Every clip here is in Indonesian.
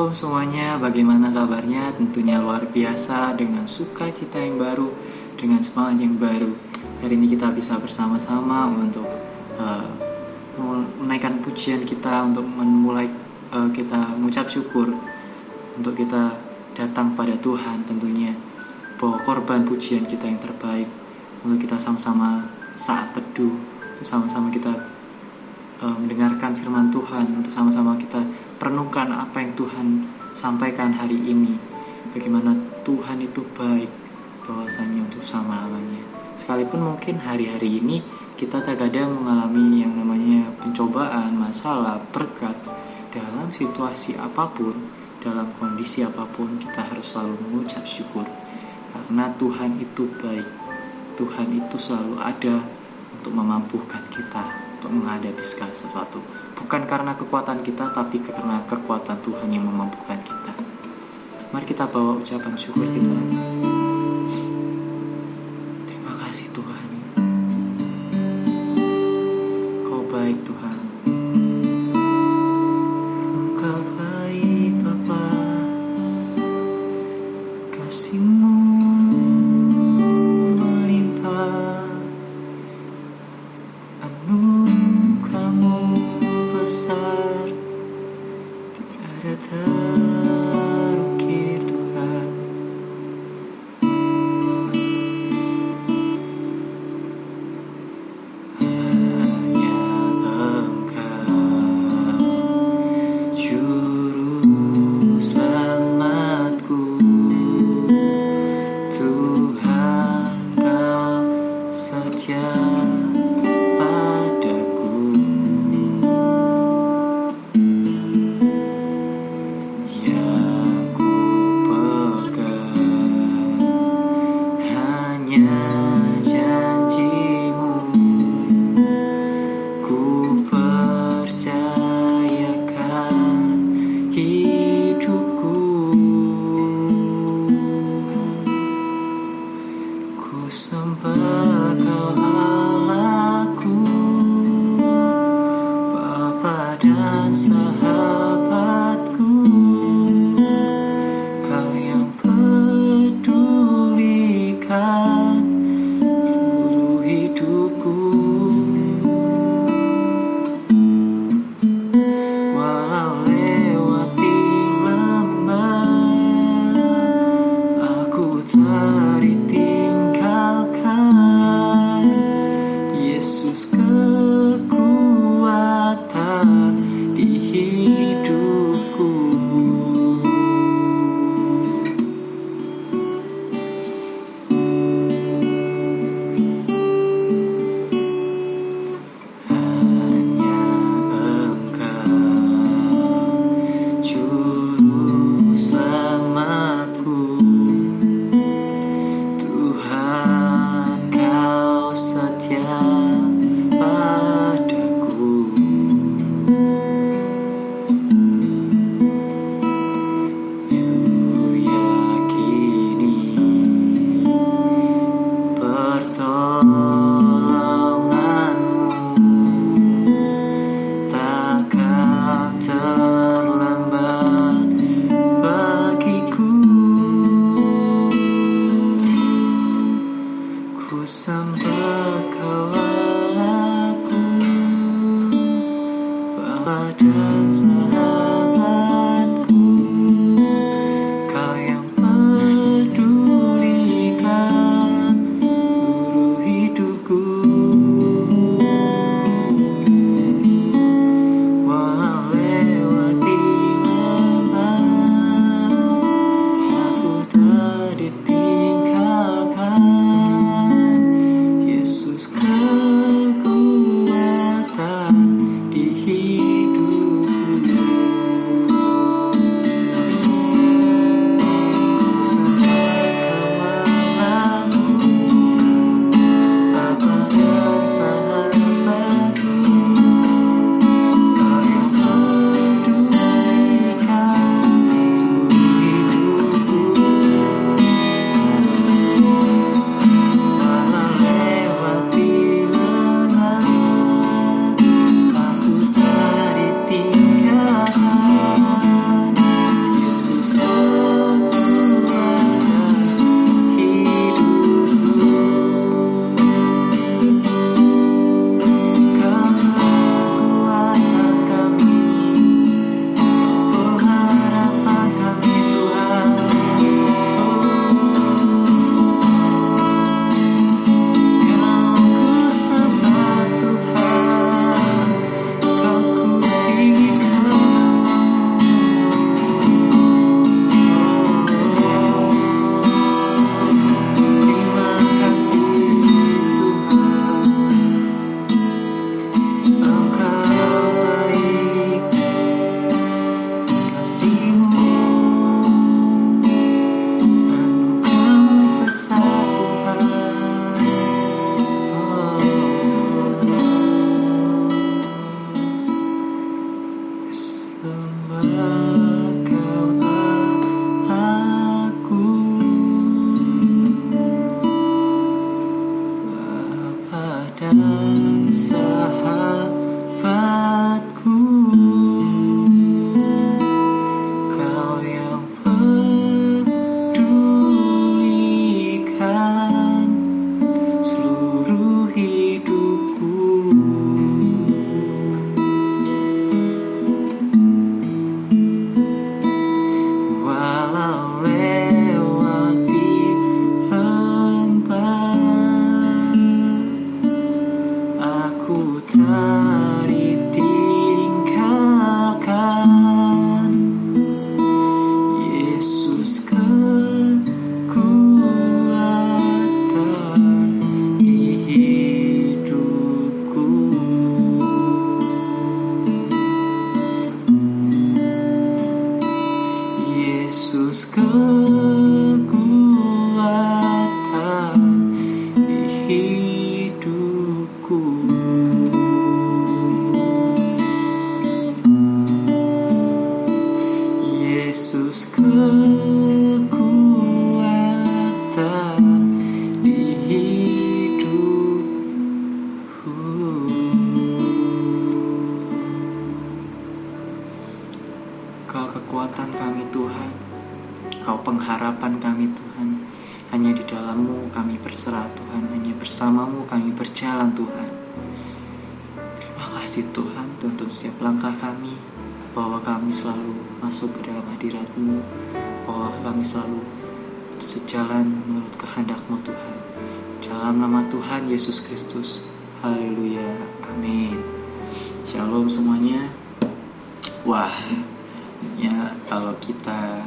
Shalom semuanya, bagaimana kabarnya? Tentunya luar biasa dengan sukacita yang baru, dengan semangat yang baru. Hari ini kita bisa bersama-sama untuk menaikkan pujian kita, untuk memulai kita mengucap syukur, untuk kita datang pada Tuhan tentunya, bawa korban pujian kita yang terbaik, untuk kita sama-sama saat teduh, sama-sama kita mendengarkan firman Tuhan, untuk sama-sama kita renungkan apa yang Tuhan sampaikan hari ini, bagaimana Tuhan itu baik, bahwasanya untuk selama-lamanya. Sekalipun mungkin hari-hari ini kita terkadang mengalami yang namanya pencobaan, masalah, berkat, dalam situasi apapun, dalam kondisi apapun, kita harus selalu mengucap syukur, karena Tuhan itu baik. Tuhan itu selalu ada untuk memampukan kita untuk menghadapi segala sesuatu, bukan karena kekuatan kita, tapi karena kekuatan Tuhan yang memampukan kita. Mari kita bawa ucapan syukur kita. Terima kasih Tuhan, Kau baik Tuhan. Engkau baik Bapa, kasih-Mu melimpah, anugerah-Mu besar, tiada terukir Tuhan. Hanya Engkau juru selamatku, Tuhan Kau setia padaku. Yang ku pegang hanya janji-Mu, ku percayakan hidupku. Ku sembah Kau Allahku, Bapa dan sahabatku, Kau yang pedulikan seluruh hidupku. Walau lewati lembah, aku tak ditinggalkan. Yesus kekuatan di hidupku. Hanya Engkau juru selamatku, Tuhan Kau setia padaku. dari tinggalkan. Yesus kekuatan di hidupku. Yesus kekuatan di hidupku. Yesus kekuatan di hidupku. Kau kekuatan kami Tuhan, Kau pengharapan kami Tuhan. Hanya di dalam-Mu kami berserah Tuhan, hanya bersama-Mu kami berjalan Tuhan. Terima kasih Tuhan untuk setiap langkah kami, bahwa kami selalu masuk ke dalam hadirat-Mu, bahwa kami selalu sejalan menurut kehendak-Mu Tuhan. Dalam nama Tuhan Yesus Kristus, haleluya, amin. Shalom semuanya. Wah, ya kalau kita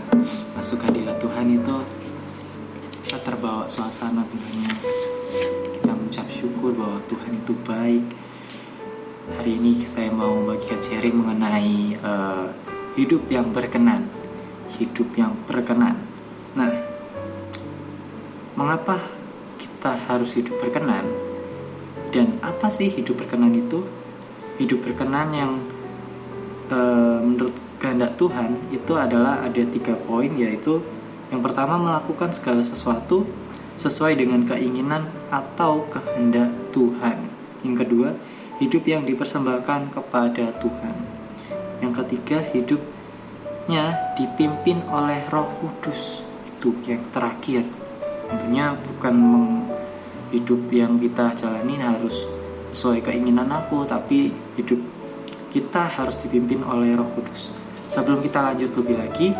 masuk hadirat Tuhan itu kita terbawa suasana tentunya. Kita mengucap syukur bahwa Tuhan itu baik. Hari ini saya mau membagikan sharing mengenai hidup yang berkenan. Hidup yang berkenan. Nah, mengapa kita harus hidup berkenan? Dan apa sih hidup berkenan itu? Hidup berkenan yang menurut kehendak Tuhan itu adalah ada 3 poin, yaitu yang pertama, melakukan segala sesuatu sesuai dengan keinginan atau kehendak Tuhan. Yang kedua, hidup yang dipersembahkan kepada Tuhan. Yang ketiga, hidupnya dipimpin oleh Roh Kudus. Itu yang terakhir. Tentunya bukan hidup yang kita jalani harus sesuai keinginan aku, tapi hidup kita harus dipimpin oleh Roh Kudus. Sebelum kita lanjut lebih lagi,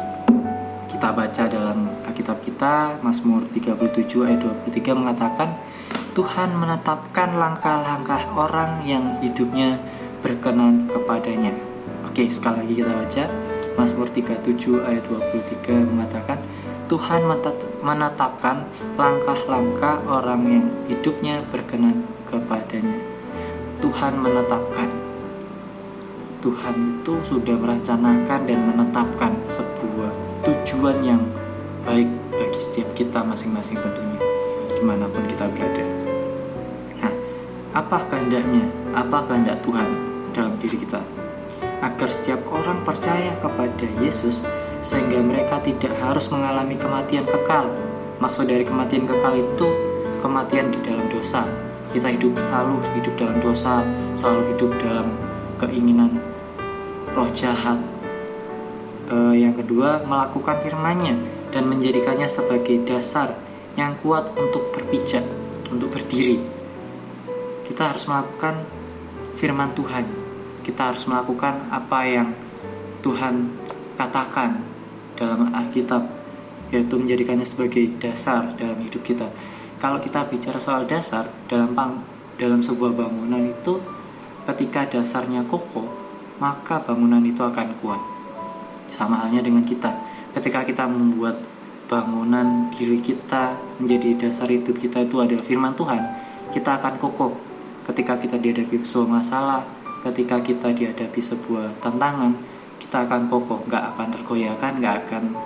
kita baca dalam Alkitab kita, Mazmur 37 ayat 23 mengatakan, Tuhan menetapkan langkah-langkah orang yang hidupnya berkenan kepadanya. Oke, sekali lagi kita baca, Mazmur 37 ayat 23 mengatakan, Tuhan menetapkan langkah-langkah orang yang hidupnya berkenan kepadanya. Tuhan menetapkan. Tuhan itu sudah merencanakan dan menetapkan sebuah tujuan yang baik bagi setiap kita masing-masing tentunya, dimanapun kita berada. Nah, apa kehendaknya? Apa kehendak Tuhan dalam diri kita? Agar setiap orang percaya kepada Yesus, sehingga mereka tidak harus mengalami kematian kekal. Maksud dari kematian kekal itu kematian di dalam dosa. Kita selalu hidup dalam dosa, selalu hidup dalam keinginan roh jahat. Yang kedua, melakukan firman-Nya dan menjadikannya sebagai dasar yang kuat untuk berpijak, untuk berdiri. Kita harus melakukan firman Tuhan. Kita harus melakukan apa yang Tuhan katakan dalam Alkitab, yaitu menjadikannya sebagai dasar dalam hidup kita. Kalau kita bicara soal dasar dalam sebuah bangunan itu, ketika dasarnya kokoh, maka bangunan itu akan kuat. Sama halnya dengan kita. Ketika kita membuat bangunan diri kita menjadi dasar hidup kita itu adalah firman Tuhan, kita akan kokoh. Ketika kita dihadapi sebuah masalah, ketika kita dihadapi sebuah tantangan, kita akan kokoh, gak akan tergoyahkan, gak akan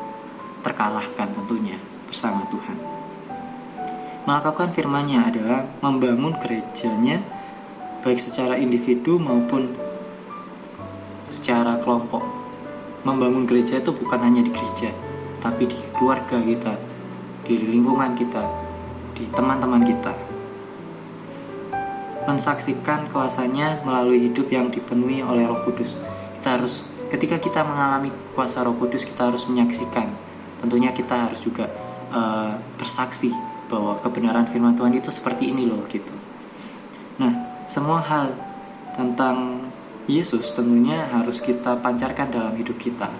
terkalahkan tentunya bersama Tuhan. Melakukan firman-Nya adalah membangun gerejanya, baik secara individu maupun secara kelompok. Membangun gereja itu bukan hanya di gereja, tapi di keluarga kita, di lingkungan kita, di teman-teman kita. Mensaksikan kuasanya melalui hidup yang dipenuhi oleh Roh Kudus. Ketika kita mengalami kuasa Roh Kudus, kita harus menyaksikan. Tentunya kita harus juga bersaksi bahwa kebenaran firman Tuhan itu seperti ini loh gitu. Nah, semua hal tentang Yesus tentunya harus kita pancarkan dalam hidup kita.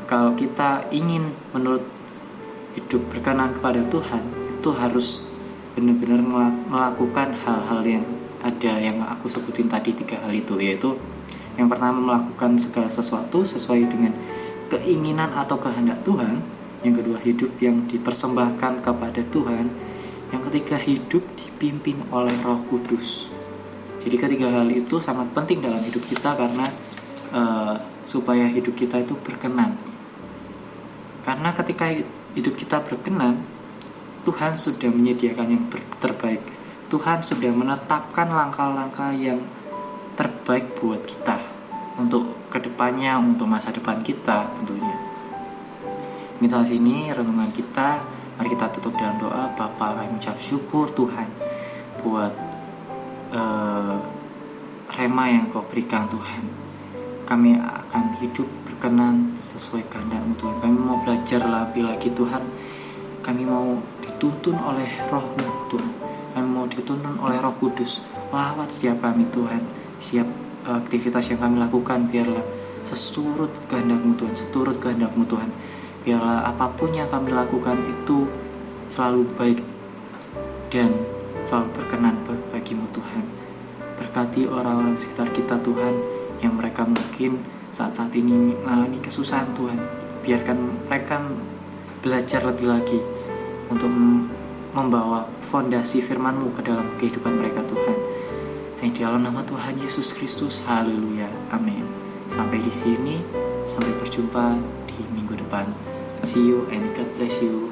Kalau kita ingin menurut hidup berkenan kepada Tuhan, itu harus benar-benar melakukan hal-hal yang ada yang aku sebutin tadi 3 hal itu, yaitu yang pertama melakukan segala sesuatu sesuai dengan keinginan atau kehendak Tuhan, yang kedua hidup yang dipersembahkan kepada Tuhan, yang ketiga hidup dipimpin oleh Roh Kudus. Jadi ketiga hal itu sangat penting dalam hidup kita karena supaya hidup kita itu berkenan. Karena ketika hidup kita berkenan, Tuhan sudah menyediakan yang terbaik. Tuhan sudah menetapkan langkah-langkah yang terbaik buat kita untuk kedepannya, untuk masa depan kita tentunya. Sampai sini renungan kita. Mari kita tutup dalam doa. Bapa, kami mengucap syukur Tuhan buat rema yang Kau berikan Tuhan. Kami akan hidup berkenan sesuai kehendak-Mu Tuhan. Kami mau belajar lebih lagi Tuhan. Kami mau dituntun oleh Roh-Mu Tuhan. Kami mau dituntun oleh Roh Kudus. Lawat setiap kami Tuhan. Setiap aktivitas yang kami lakukan biarlah seturut kehendak-Mu Tuhan, seturut kehendak-Mu Tuhan. Biarlah apapun yang kami lakukan itu selalu baik dan selalu berkenan bagi-Mu Tuhan. Berkati orang-orang sekitar kita Tuhan, yang mereka mungkin saat-saat ini mengalami kesusahan Tuhan. Biarkan mereka belajar lebih lagi untuk membawa fondasi firman-Mu ke dalam kehidupan mereka Tuhan. Di dalam nama Tuhan Yesus Kristus, haleluya, amin. Sampai di sini, sampai berjumpa di minggu depan. See you and God bless you.